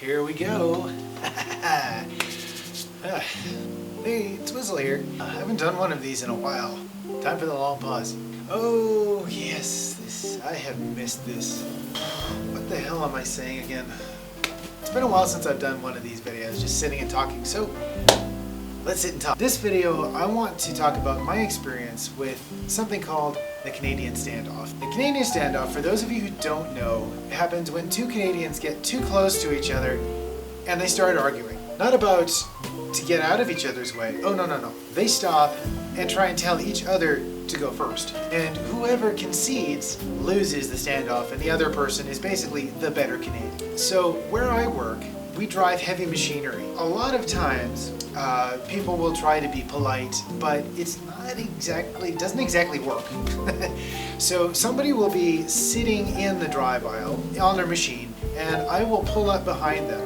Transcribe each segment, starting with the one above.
here we go. Hey, it's Whizzle here. I haven't done one of these in a while. Time for the long pause. Oh, yes, I have missed this. What the hell am I saying again? It's been a while since I've done one of these videos, just sitting and talking, so let's sit and talk. This video, I want to talk about my experience with something called the Canadian standoff. The Canadian standoff, for those of you who don't know, happens when two Canadians get too close to each other and they start arguing. Not about to get out of each other's way. Oh, no. They stop and try and tell each other to go first. And whoever concedes loses the standoff, and the other person is basically the better Canadian. So where I work, we drive heavy machinery. A lot of times, people will try to be polite, but it's not exactly, doesn't exactly work. So somebody will be sitting in the drive aisle on their machine, and I will pull up behind them,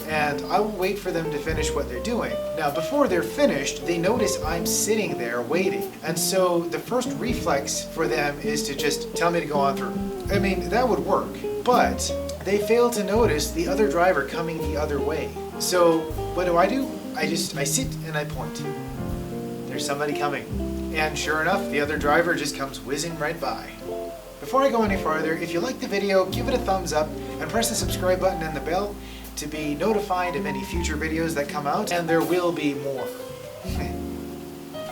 and I will wait for them to finish what they're doing. Now, before they're finished, they notice I'm sitting there waiting, and so the first reflex for them is to just tell me to go on through. I mean, that would work, but they fail to notice the other driver coming the other way. So what do? I sit and I point. There's somebody coming. And sure enough, the other driver just comes whizzing right by. Before I go any farther, if you like the video, give it a thumbs up and press the subscribe button and the bell to be notified of any future videos that come out, and there will be more.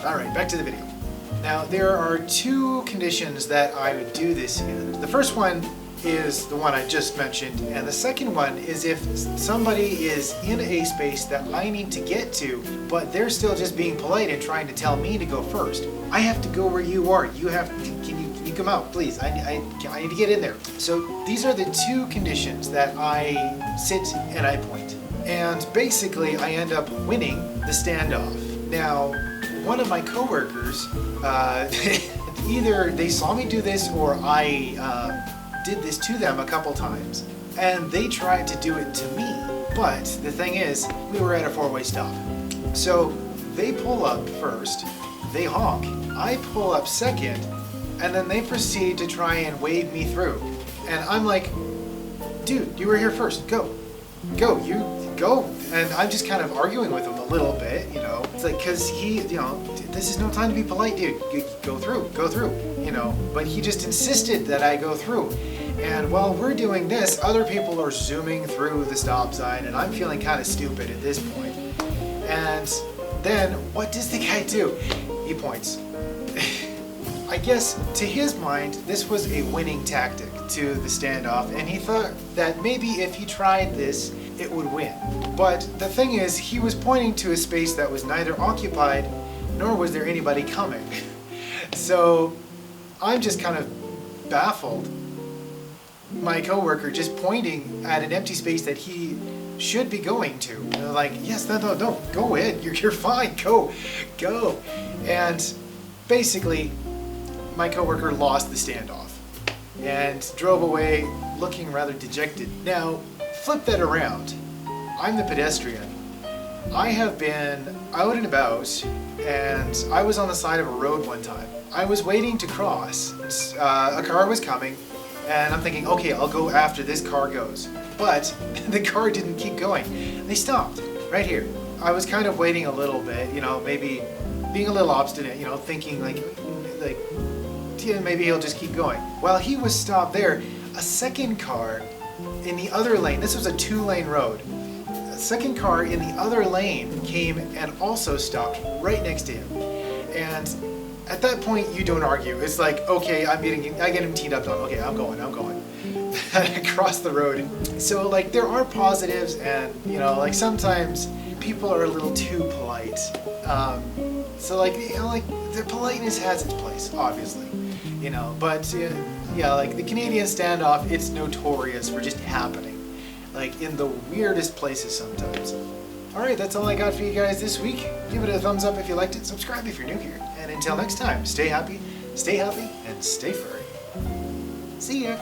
Alright, back to the video. Now, there are two conditions that I would do this in. The first one is the one I just mentioned, and the second one is if somebody is in a space that I need to get to, but they're still just being polite and trying to tell me to go first. I have to go where you are. You have to, can you come out, please? I need to get in there. So these are the two conditions that I sit and I point. And basically I end up winning the standoff. Now, one of my coworkers, either they saw me do this or I did this to them a couple times, and they tried to do it to me. But the thing is, we were at a four-way stop. So they pull up first, they honk, I pull up second, and then they proceed to try and wave me through. And I'm like, dude, you were here first, go, you go. And I'm just kind of arguing with him a little bit, you know. It's like, cause he, you know, this is no time to be polite, dude. Go through, you know. But he just insisted that I go through. And while we're doing this, other people are zooming through the stop sign, and I'm feeling kind of stupid at this point. And then, what does the guy do? He points. I guess, to his mind, this was a winning tactic to the standoff, and he thought that maybe if he tried this, it would win. But the thing is, he was pointing to a space that was neither occupied, nor was there anybody coming. So, I'm just kind of baffled. My coworker just pointing at an empty space that he should be going to. And they're like, yes, no, go ahead, you're fine, go. And basically, my coworker lost the standoff and drove away looking rather dejected. Now, flip that around. I'm the pedestrian. I have been out and about, and I was on the side of a road one time. I was waiting to cross. A car was coming, and I'm thinking, okay, I'll go after this car goes. But the car didn't keep going. They stopped right here. I was kind of waiting a little bit, you know, maybe being a little obstinate, you know, thinking like yeah, maybe he'll just keep going. While he was stopped there, a second car in the other lane, this was a 2-lane road, a second car in the other lane came and also stopped right next to him. And at that point, you don't argue. It's like, okay, I get him teed up on, okay, I'm going. Across the road. So like, there are positives, and you know, like sometimes people are a little too polite. So like, you know, like the politeness has its place, obviously, you know, but yeah, like the Canadian standoff, it's notorious for just happening, like in the weirdest places sometimes. Alright, that's all I got for you guys this week. Give it a thumbs up if you liked it, subscribe if you're new here, and until next time, stay happy, stay healthy, and stay furry. See ya!